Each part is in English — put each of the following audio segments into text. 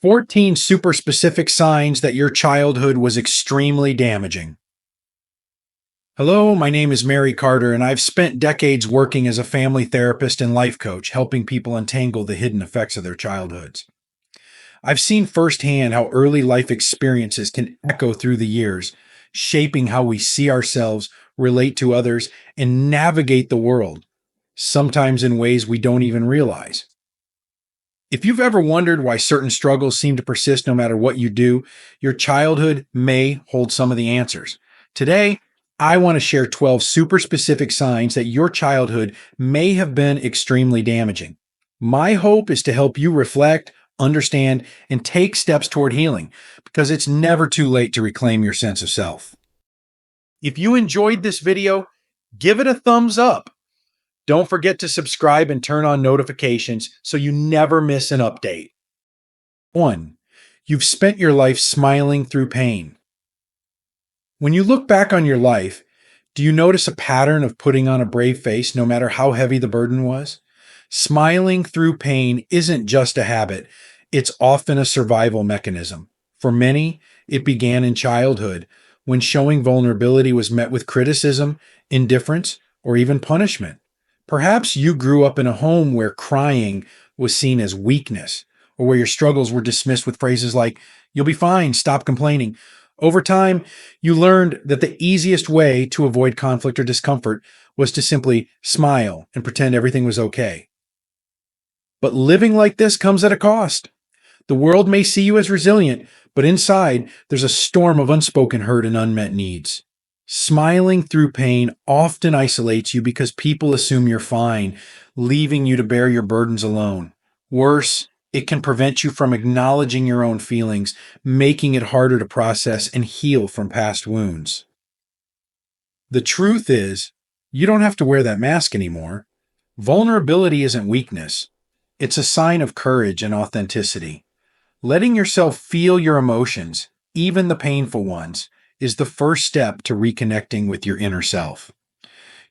14 super specific signs that your childhood was extremely damaging. Hello, my name is Mary Carter, and I've spent decades working as a family therapist and life coach, helping people untangle the hidden effects of their childhoods. I've seen firsthand how early life experiences can echo through the years, shaping how we see ourselves, relate to others, and navigate the world, sometimes in ways we don't even realize. If you've ever wondered why certain struggles seem to persist no matter what you do, your childhood may hold some of the answers. Today, I want to share 12 super specific signs that your childhood may have been extremely damaging. My hope is to help you reflect, understand, and take steps toward healing, because it's never too late to reclaim your sense of self. If you enjoyed this video, give it a thumbs up. Don't forget to subscribe and turn on notifications so you never miss an update. 1. You've spent your life smiling through pain. When you look back on your life, do you notice a pattern of putting on a brave face no matter how heavy the burden was? Smiling through pain isn't just a habit, it's often a survival mechanism. For many, it began in childhood, when showing vulnerability was met with criticism, indifference, or even punishment. Perhaps you grew up in a home where crying was seen as weakness, or where your struggles were dismissed with phrases like, "You'll be fine, stop complaining." Over time, you learned that the easiest way to avoid conflict or discomfort was to simply smile and pretend everything was okay. But living like this comes at a cost. The world may see you as resilient, but inside, there's a storm of unspoken hurt and unmet needs. Smiling through pain often isolates you because people assume you're fine, leaving you to bear your burdens alone. Worse, it can prevent you from acknowledging your own feelings, making it harder to process and heal from past wounds. The truth is, you don't have to wear that mask anymore. Vulnerability isn't weakness. It's a sign of courage and authenticity. Letting yourself feel your emotions, even the painful ones, is the first step to reconnecting with your inner self.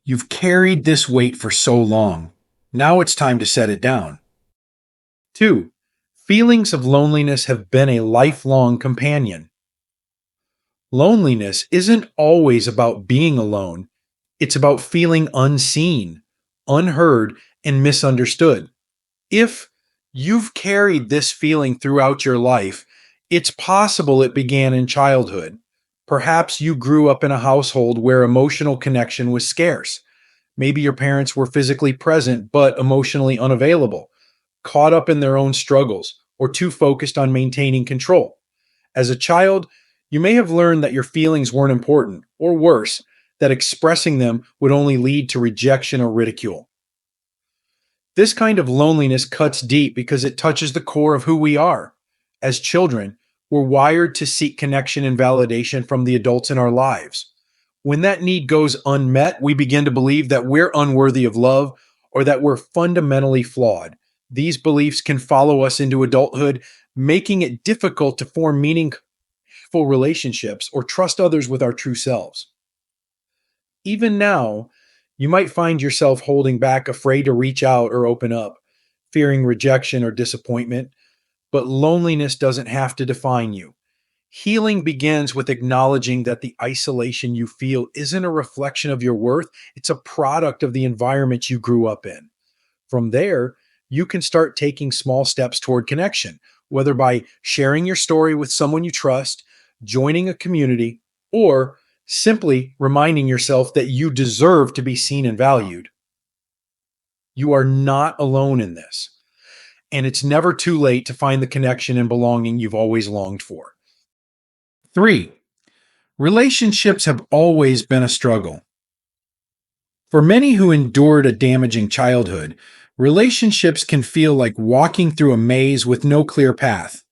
You've carried this weight for so long. Now it's time to set it down. 2. Feelings of loneliness have been a lifelong companion. Loneliness isn't always about being alone. It's about feeling unseen, unheard, and misunderstood. If you've carried this feeling throughout your life, it's possible it began in childhood. Perhaps you grew up in a household where emotional connection was scarce. Maybe your parents were physically present but emotionally unavailable, caught up in their own struggles, or too focused on maintaining control. As a child, you may have learned that your feelings weren't important, or worse, that expressing them would only lead to rejection or ridicule. This kind of loneliness cuts deep because it touches the core of who we are. As children, we're wired to seek connection and validation from the adults in our lives. When that need goes unmet, we begin to believe that we're unworthy of love or that we're fundamentally flawed. These beliefs can follow us into adulthood, making it difficult to form meaningful relationships or trust others with our true selves. Even now, you might find yourself holding back, afraid to reach out or open up, fearing rejection or disappointment. But loneliness doesn't have to define you. Healing begins with acknowledging that the isolation you feel isn't a reflection of your worth, it's a product of the environment you grew up in. From there, you can start taking small steps toward connection, whether by sharing your story with someone you trust, joining a community, or simply reminding yourself that you deserve to be seen and valued. You are not alone in this. And it's never too late to find the connection and belonging you've always longed for. 3. Relationships have always been a struggle. For many who endured a damaging childhood, relationships can feel like walking through a maze with no clear path.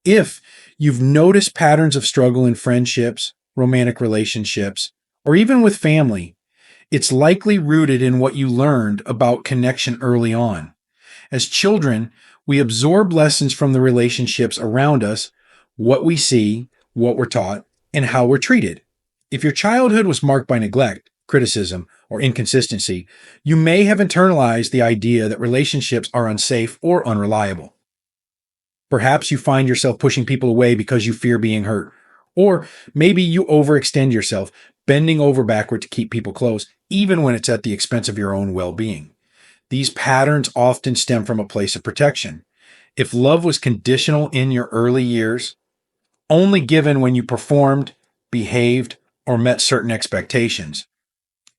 If you've noticed patterns of struggle in friendships, romantic relationships, or even with family, it's likely rooted in what you learned about connection early on. As children, we absorb lessons from the relationships around us, what we see, what we're taught, and how we're treated. If your childhood was marked by neglect, criticism, or inconsistency, you may have internalized the idea that relationships are unsafe or unreliable. Perhaps you find yourself pushing people away because you fear being hurt. Or maybe you overextend yourself, bending over backward to keep people close, even when it's at the expense of your own well being. These patterns often stem from a place of protection. If love was conditional in your early years, only given when you performed, behaved, or met certain expectations,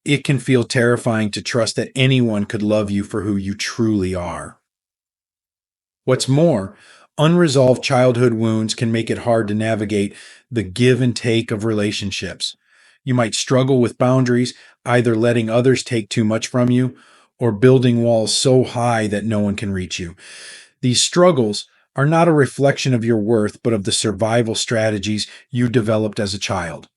it can feel terrifying to trust that anyone could love you for who you truly are. What's more, unresolved childhood wounds can make it hard to navigate the give and take of relationships. You might struggle with boundaries, either letting others take too much from you or building walls so high that no one can reach you. These struggles are not a reflection of your worth, but of the survival strategies you developed as a child.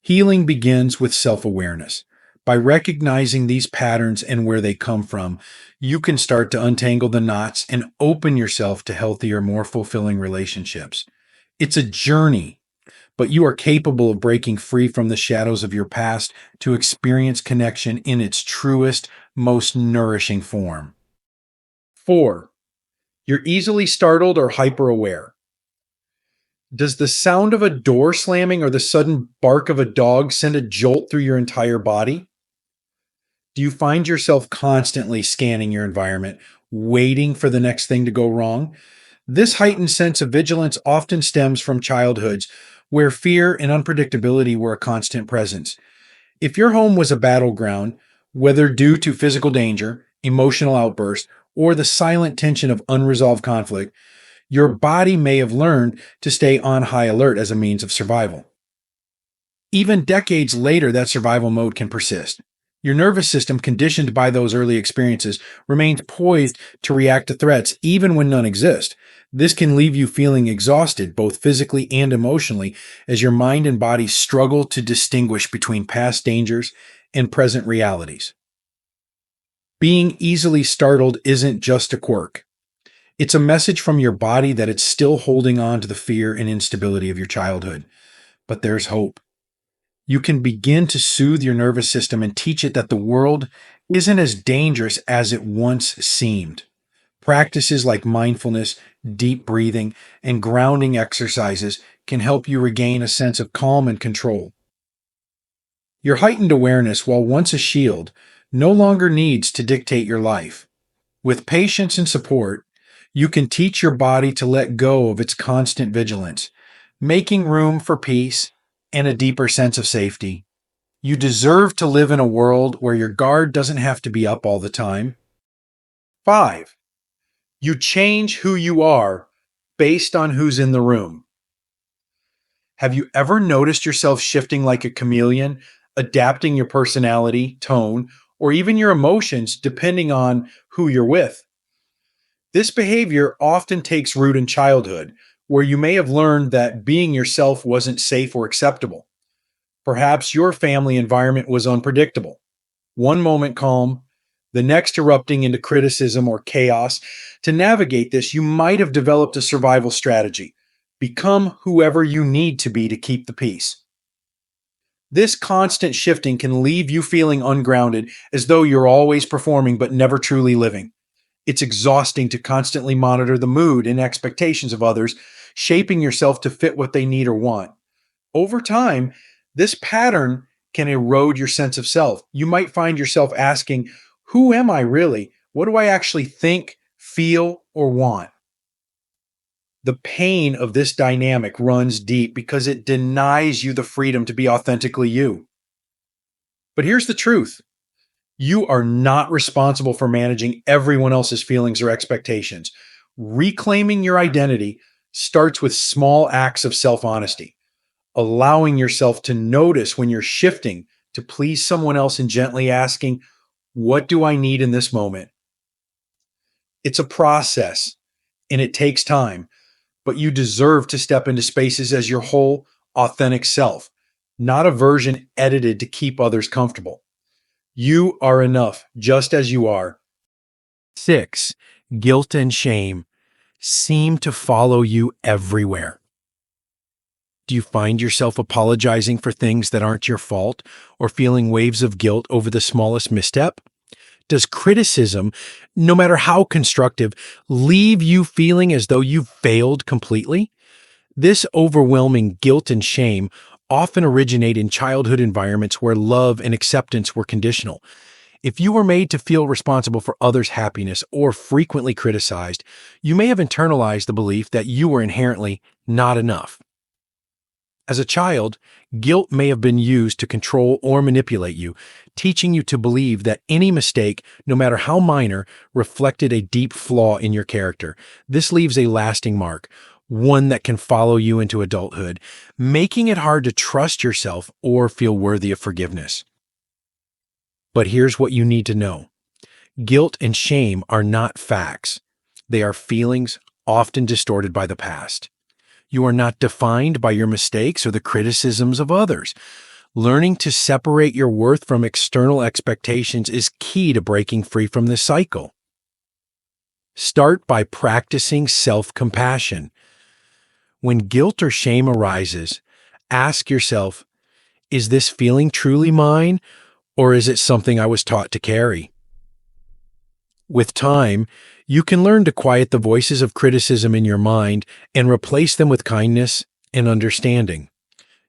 Healing begins with self-awareness. By recognizing these patterns and where they come from, you can start to untangle the knots and open yourself to healthier, more fulfilling relationships. It's a journey, but you are capable of breaking free from the shadows of your past to experience connection in its truest, most nourishing form. 4. You're easily startled or hyper-aware. Does the sound of a door slamming or the sudden bark of a dog send a jolt through your entire body? Do you find yourself constantly scanning your environment, waiting for the next thing to go wrong? This heightened sense of vigilance often stems from childhoods where fear and unpredictability were a constant presence. If your home was a battleground, whether due to physical danger, emotional outbursts, or the silent tension of unresolved conflict, your body may have learned to stay on high alert as a means of survival. Even decades later, that survival mode can persist. Your nervous system, conditioned by those early experiences, remains poised to react to threats even when none exist. This can leave you feeling exhausted, both physically and emotionally, as your mind and body struggle to distinguish between past dangers and present realities. Being easily startled isn't just a quirk. It's a message from your body that it's still holding on to the fear and instability of your childhood. But there's hope. You can begin to soothe your nervous system and teach it that the world isn't as dangerous as it once seemed. Practices like mindfulness, deep breathing, and grounding exercises can help you regain a sense of calm and control. Your heightened awareness, while once a shield, no longer needs to dictate your life. With patience and support, you can teach your body to let go of its constant vigilance, making room for peace and a deeper sense of safety. You deserve to live in a world where your guard doesn't have to be up all the time. 5. You change who you are based on who's in the room. Have you ever noticed yourself shifting like a chameleon, adapting your personality, tone, or even your emotions depending on who you're with? This behavior often takes root in childhood, where you may have learned that being yourself wasn't safe or acceptable. Perhaps your family environment was unpredictable. One moment calm, the next erupting into criticism or chaos. To navigate this, you might have developed a survival strategy. Become whoever you need to be to keep the peace. This constant shifting can leave you feeling ungrounded, as though you're always performing but never truly living. It's exhausting to constantly monitor the mood and expectations of others, shaping yourself to fit what they need or want. Over time, this pattern can erode your sense of self. You might find yourself asking, who am I really? What do I actually think, feel, or want? The pain of this dynamic runs deep because it denies you the freedom to be authentically you. But here's the truth. You are not responsible for managing everyone else's feelings or expectations. Reclaiming your identity starts with small acts of self-honesty, allowing yourself to notice when you're shifting to please someone else and gently asking, what do I need in this moment? It's a process and it takes time, but you deserve to step into spaces as your whole, authentic self, not a version edited to keep others comfortable. You are enough just as you are. 6. Guilt and shame seem to follow you everywhere. Do you find yourself apologizing for things that aren't your fault or feeling waves of guilt over the smallest misstep? Does criticism, no matter how constructive, leave you feeling as though you've failed completely? This overwhelming guilt and shame often originate in childhood environments where love and acceptance were conditional. If you were made to feel responsible for others' happiness or frequently criticized, you may have internalized the belief that you were inherently not enough. As a child, guilt may have been used to control or manipulate you, teaching you to believe that any mistake, no matter how minor, reflected a deep flaw in your character. This leaves a lasting mark, one that can follow you into adulthood, making it hard to trust yourself or feel worthy of forgiveness. But here's what you need to know. Guilt and shame are not facts. They are feelings, often distorted by the past. You are not defined by your mistakes or the criticisms of others. Learning to separate your worth from external expectations is key to breaking free from this cycle. Start by practicing self-compassion. When guilt or shame arises, ask yourself, is this feeling truly mine, or is it something I was taught to carry? With time, you can learn to quiet the voices of criticism in your mind and replace them with kindness and understanding.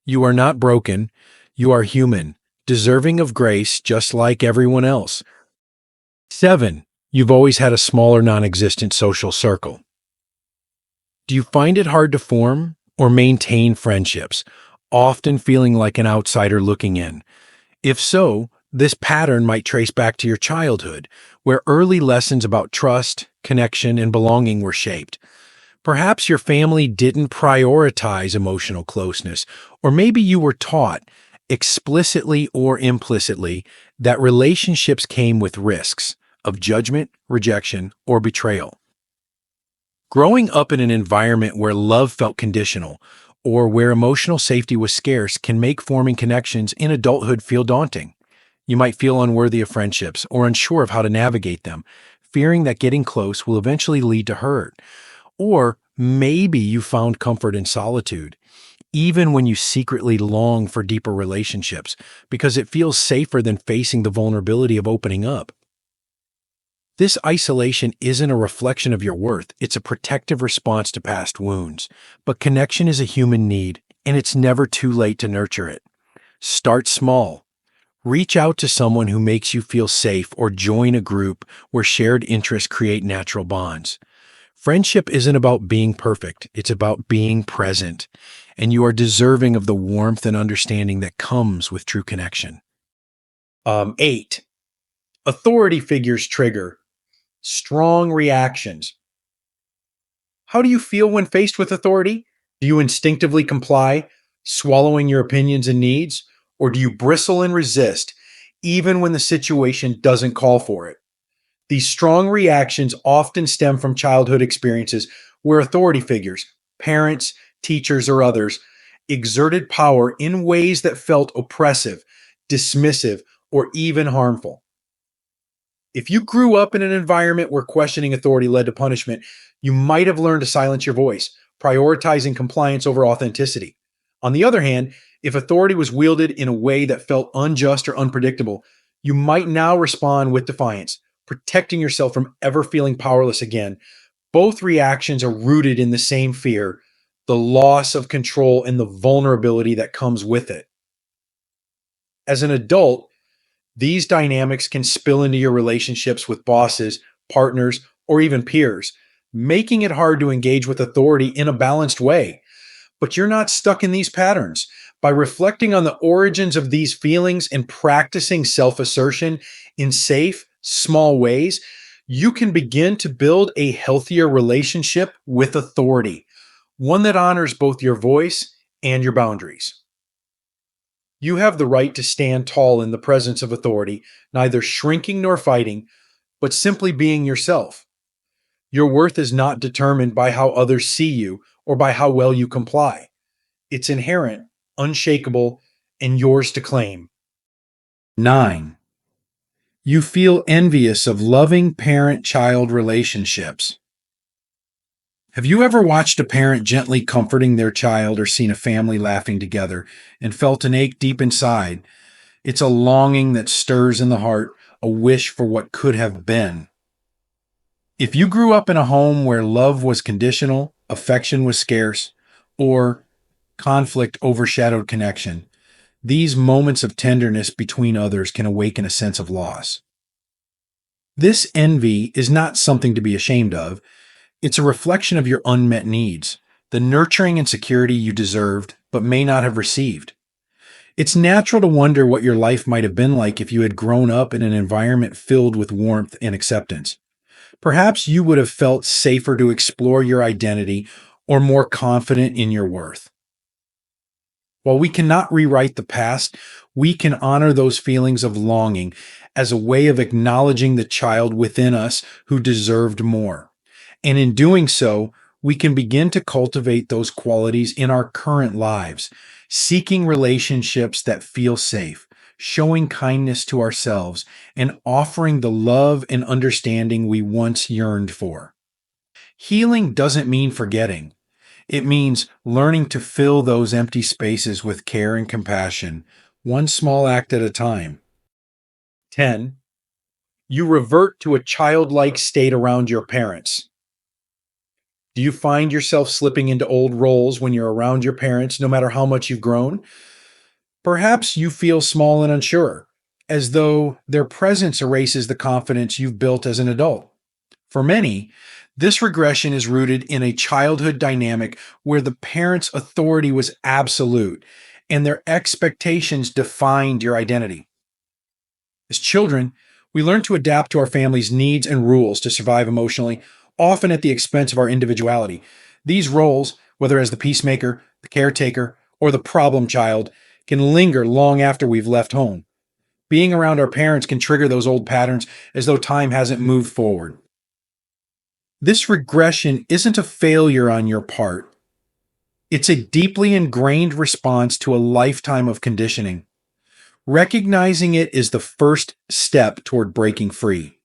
You are not broken. You are human, deserving of grace just like everyone else. 7. You've always had a small or non-existent social circle. Do you find it hard to form or maintain friendships, often feeling like an outsider looking in? If so, this pattern might trace back to your childhood, where early lessons about trust, connection, and belonging were shaped. Perhaps your family didn't prioritize emotional closeness, or maybe you were taught, explicitly or implicitly, that relationships came with risks of judgment, rejection, or betrayal. Growing up in an environment where love felt conditional, or where emotional safety was scarce, can make forming connections in adulthood feel daunting. You might feel unworthy of friendships or unsure of how to navigate them, fearing that getting close will eventually lead to hurt. Or maybe you found comfort in solitude, even when you secretly long for deeper relationships, because it feels safer than facing the vulnerability of opening up. This isolation isn't a reflection of your worth, it's a protective response to past wounds. But connection is a human need, and it's never too late to nurture it. Start small. Reach out to someone who makes you feel safe or join a group where shared interests create natural bonds. Friendship isn't about being perfect, it's about being present, and you are deserving of the warmth and understanding that comes with true connection. 8. Authority figures trigger strong reactions. How do you feel when faced with authority? Do you instinctively comply, swallowing your opinions and needs, or do you bristle and resist, even when the situation doesn't call for it? These strong reactions often stem from childhood experiences where authority figures, parents, teachers, or others, exerted power in ways that felt oppressive, dismissive, or even harmful. If you grew up in an environment where questioning authority led to punishment, you might have learned to silence your voice, prioritizing compliance over authenticity. On the other hand, if authority was wielded in a way that felt unjust or unpredictable, you might now respond with defiance, protecting yourself from ever feeling powerless again. Both reactions are rooted in the same fear, the loss of control and the vulnerability that comes with it. As an adult, these dynamics can spill into your relationships with bosses, partners, or even peers, making it hard to engage with authority in a balanced way. But you're not stuck in these patterns. By reflecting on the origins of these feelings and practicing self-assertion in safe, small ways, you can begin to build a healthier relationship with authority, one that honors both your voice and your boundaries. You have the right to stand tall in the presence of authority, neither shrinking nor fighting, but simply being yourself. Your worth is not determined by how others see you or by how well you comply. It's inherent, unshakable, and yours to claim. 9. You feel envious of loving parent-child relationships. Have you ever watched a parent gently comforting their child or seen a family laughing together and felt an ache deep inside? It's a longing that stirs in the heart, a wish for what could have been. If you grew up in a home where love was conditional, affection was scarce, or conflict overshadowed connection, these moments of tenderness between others can awaken a sense of loss. This envy is not something to be ashamed of. It's a reflection of your unmet needs, the nurturing and security you deserved but may not have received. It's natural to wonder what your life might have been like if you had grown up in an environment filled with warmth and acceptance. Perhaps you would have felt safer to explore your identity or more confident in your worth. While we cannot rewrite the past, we can honor those feelings of longing as a way of acknowledging the child within us who deserved more. And in doing so, we can begin to cultivate those qualities in our current lives, seeking relationships that feel safe, showing kindness to ourselves, and offering the love and understanding we once yearned for. Healing doesn't mean forgetting. It means learning to fill those empty spaces with care and compassion, one small act at a time. 10. You revert to a childlike state around your parents. Do you find yourself slipping into old roles when you're around your parents, no matter how much you've grown? Perhaps you feel small and unsure, as though their presence erases the confidence you've built as an adult. For many, this regression is rooted in a childhood dynamic where the parent's authority was absolute and their expectations defined your identity. As children, we learn to adapt to our family's needs and rules to survive emotionally, often at the expense of our individuality. These roles, whether as the peacemaker, the caretaker, or the problem child, can linger long after we've left home. Being around our parents can trigger those old patterns as though time hasn't moved forward. This regression isn't a failure on your part. It's a deeply ingrained response to a lifetime of conditioning. Recognizing it is the first step toward breaking free.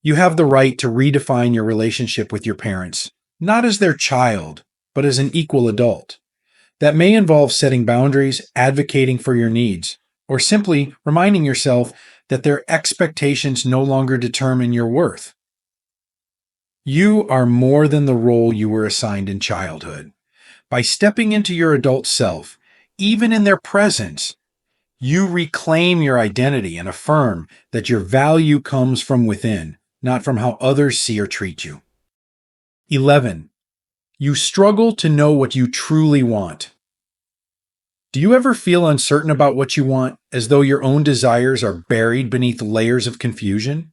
You have the right to redefine your relationship with your parents, not as their child, but as an equal adult. That may involve setting boundaries, advocating for your needs, or simply reminding yourself that their expectations no longer determine your worth. You are more than the role you were assigned in childhood. By stepping into your adult self, even in their presence, you reclaim your identity and affirm that your value comes from within, not from how others see or treat you. 11. You struggle to know what you truly want. Do you ever feel uncertain about what you want, as though your own desires are buried beneath layers of confusion?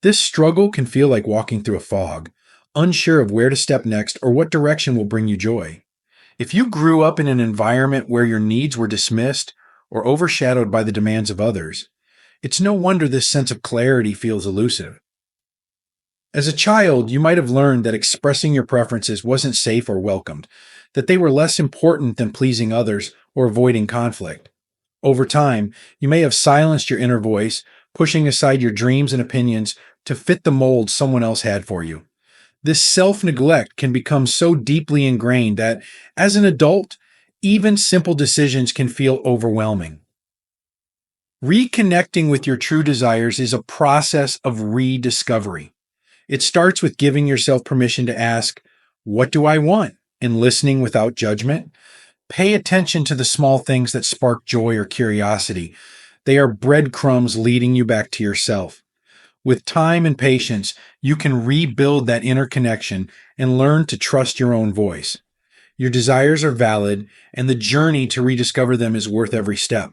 This struggle can feel like walking through a fog, unsure of where to step next or what direction will bring you joy. If you grew up in an environment where your needs were dismissed or overshadowed by the demands of others, it's no wonder this sense of clarity feels elusive. As a child, you might have learned that expressing your preferences wasn't safe or welcomed, that they were less important than pleasing others or avoiding conflict. Over time, you may have silenced your inner voice, pushing aside your dreams and opinions to fit the mold someone else had for you. This self-neglect can become so deeply ingrained that, as an adult, even simple decisions can feel overwhelming. Reconnecting with your true desires is a process of rediscovery. It starts with giving yourself permission to ask, "What do I want?" and listening without judgment. Pay attention to the small things that spark joy or curiosity. They are breadcrumbs leading you back to yourself. With time and patience, you can rebuild that inner connection and learn to trust your own voice. Your desires are valid, and the journey to rediscover them is worth every step.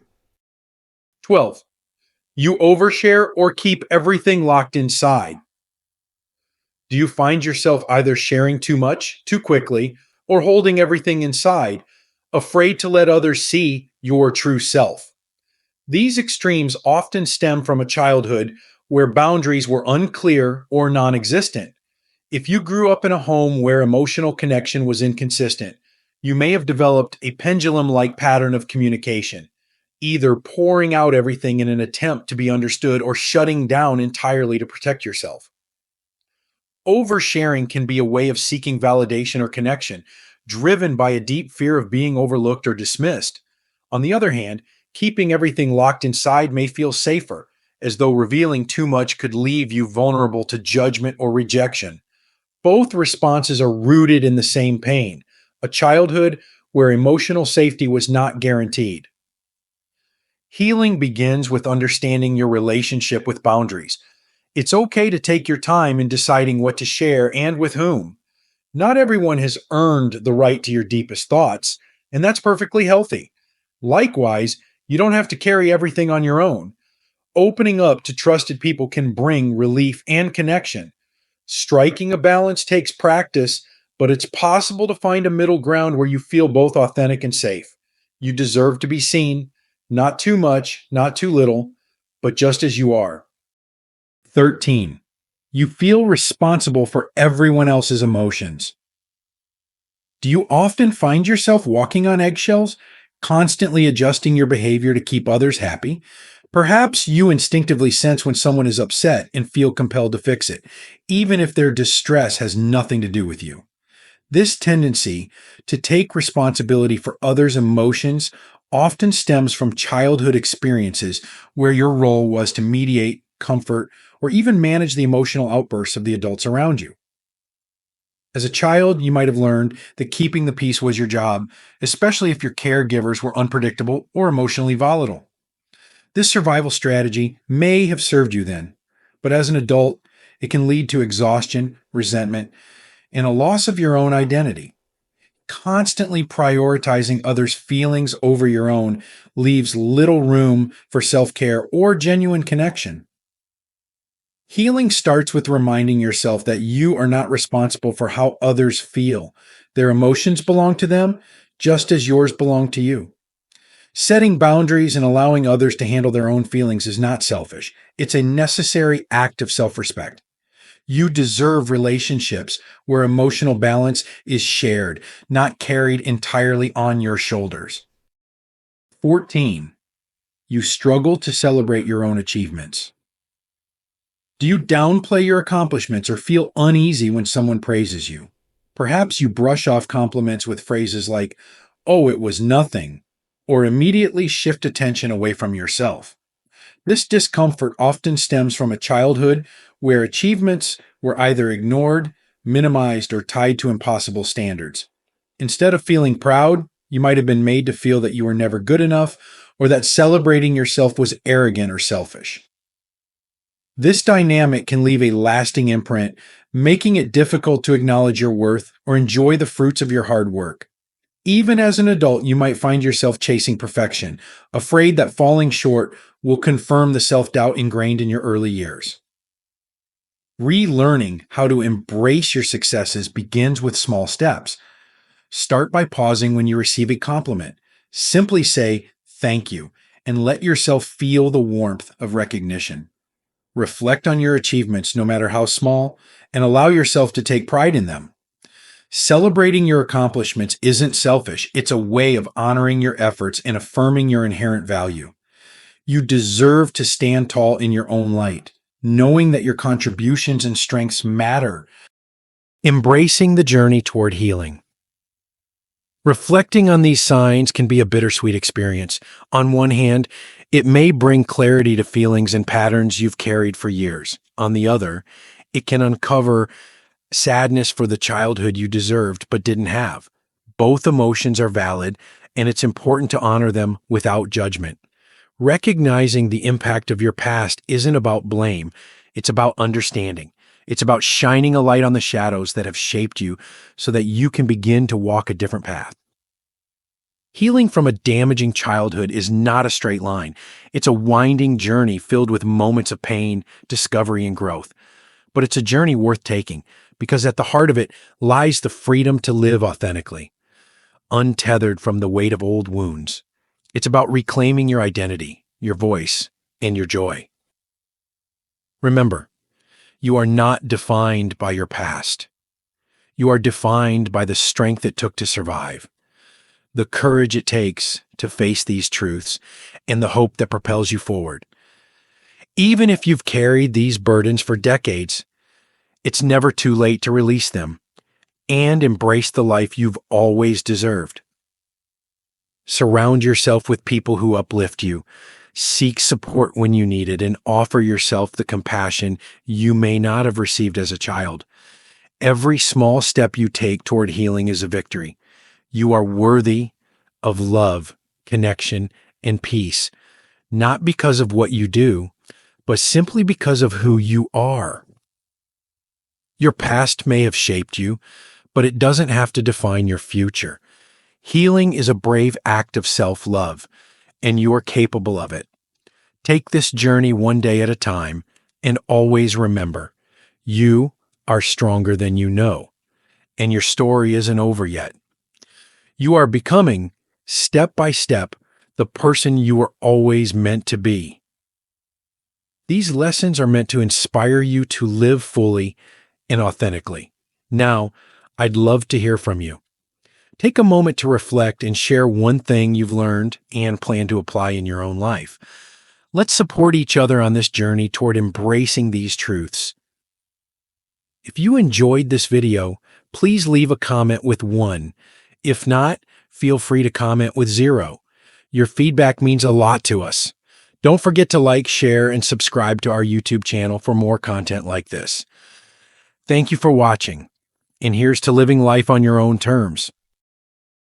12. You overshare or keep everything locked inside. Do you find yourself either sharing too much, too quickly, or holding everything inside, afraid to let others see your true self? These extremes often stem from a childhood where boundaries were unclear or non existent. If you grew up in a home where emotional connection was inconsistent, you may have developed a pendulum like pattern of communication, either pouring out everything in an attempt to be understood or shutting down entirely to protect yourself. Oversharing can be a way of seeking validation or connection, driven by a deep fear of being overlooked or dismissed. On the other hand, keeping everything locked inside may feel safer, as though revealing too much could leave you vulnerable to judgment or rejection. Both responses are rooted in the same pain, a childhood where emotional safety was not guaranteed. Healing begins with understanding your relationship with boundaries. It's okay to take your time in deciding what to share and with whom. Not everyone has earned the right to your deepest thoughts, and that's perfectly healthy. Likewise, you don't have to carry everything on your own. Opening up to trusted people can bring relief and connection. Striking a balance takes practice, but it's possible to find a middle ground where you feel both authentic and safe. You deserve to be seen, not too much, not too little, but just as you are. 13. You feel responsible for everyone else's emotions. Do you often find yourself walking on eggshells, constantly adjusting your behavior to keep others happy? Perhaps you instinctively sense when someone is upset and feel compelled to fix it, even if their distress has nothing to do with you. This tendency to take responsibility for others' emotions often stems from childhood experiences where your role was to mediate, comfort, or even manage the emotional outbursts of the adults around you. As a child, you might have learned that keeping the peace was your job, especially if your caregivers were unpredictable or emotionally volatile. This survival strategy may have served you then, but as an adult, it can lead to exhaustion, resentment, and a loss of your own identity. Constantly prioritizing others' feelings over your own leaves little room for self-care or genuine connection. Healing starts with reminding yourself that you are not responsible for how others feel. Their emotions belong to them, just as yours belong to you. Setting boundaries and allowing others to handle their own feelings is not selfish. It's a necessary act of self-respect. You deserve relationships where emotional balance is shared, not carried entirely on your shoulders. 14. You struggle to celebrate your own achievements. Do you downplay your accomplishments or feel uneasy when someone praises you? Perhaps you brush off compliments with phrases like, "Oh, it was nothing," or immediately shift attention away from yourself. This discomfort often stems from a childhood where achievements were either ignored, minimized, or tied to impossible standards. Instead of feeling proud, you might have been made to feel that you were never good enough or that celebrating yourself was arrogant or selfish. This dynamic can leave a lasting imprint, making it difficult to acknowledge your worth or enjoy the fruits of your hard work. Even as an adult, you might find yourself chasing perfection, afraid that falling short will confirm the self-doubt ingrained in your early years. Relearning how to embrace your successes begins with small steps. Start by pausing when you receive a compliment. Simply say, "Thank you," and let yourself feel the warmth of recognition. Reflect on your achievements, no matter how small, and allow yourself to take pride in them. Celebrating your accomplishments isn't selfish. It's a way of honoring your efforts and affirming your inherent value. You deserve to stand tall in your own light, knowing that your contributions and strengths matter. Embracing the journey toward healing. Reflecting on these signs can be a bittersweet experience. On one hand, it may bring clarity to feelings and patterns you've carried for years. On the other, it can uncover sadness for the childhood you deserved but didn't have. Both emotions are valid, and it's important to honor them without judgment. Recognizing the impact of your past isn't about blame, it's about understanding. It's about shining a light on the shadows that have shaped you so that you can begin to walk a different path. Healing from a damaging childhood is not a straight line. It's a winding journey filled with moments of pain, discovery, and growth. But it's a journey worth taking because at the heart of it lies the freedom to live authentically, untethered from the weight of old wounds. It's about reclaiming your identity, your voice, and your joy. Remember, you are not defined by your past. You are defined by the strength it took to survive, the courage it takes to face these truths, and the hope that propels you forward. Even if you've carried these burdens for decades, it's never too late to release them and embrace the life you've always deserved. Surround yourself with people who uplift you, Seek support when you need it and offer yourself the compassion you may not have received as a child. Every small step you take toward healing is a victory. You are worthy of love, connection, and peace, not because of what you do, but simply because of who you are. Your past may have shaped you, but it doesn't have to define your future. Healing is a brave act of self-love, and you are capable of it. Take this journey one day at a time, and always remember, you are stronger than you know, and your story isn't over yet. You are becoming, step by step, the person you were always meant to be. These lessons are meant to inspire you to live fully and authentically. Now, I'd love to hear from you. Take a moment to reflect and share one thing you've learned and plan to apply in your own life. Let's support each other on this journey toward embracing these truths. If you enjoyed this video, please leave a comment with 1. If not, feel free to comment with 0. Your feedback means a lot to us. Don't forget to like, share, and subscribe to our YouTube channel for more content like this. Thank you for watching, and here's to living life on your own terms.